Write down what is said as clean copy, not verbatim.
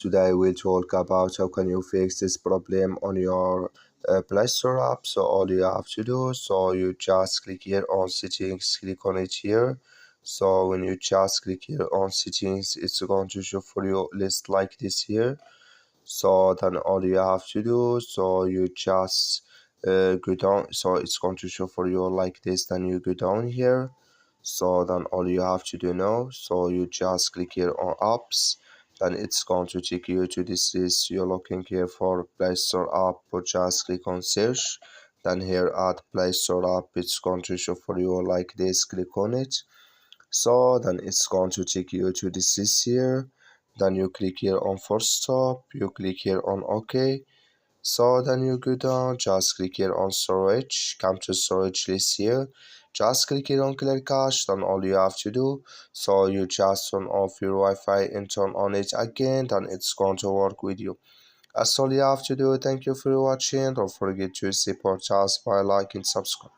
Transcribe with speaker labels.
Speaker 1: today we'll talk about how can you fix this problem on your Play Store app. So all you have to do, so you just click here on settings, click on it here. So when you just click here on settings, it's going to show for you list like this here. So then all you have to do, so you just go down, so it's going to show for you like this. Then you go down here, so then all you have to do now, so you just click here on apps. Then it's going to take you to this list. You're looking here for Play Store app, but just click on search. Then here at Play Store app, it's going to show for you like this. Click on it. So then it's going to take you to this list here. Then you click here on force stop, you click here on OK. So then you go down, just click here on storage, come to storage list here, just click here on clear cache. Then all you have to do, so you just turn off your Wi-Fi and turn on it again, then it's going to work with you. That's all you have to do. Thank you for watching. Don't forget to support us by liking and subscribe.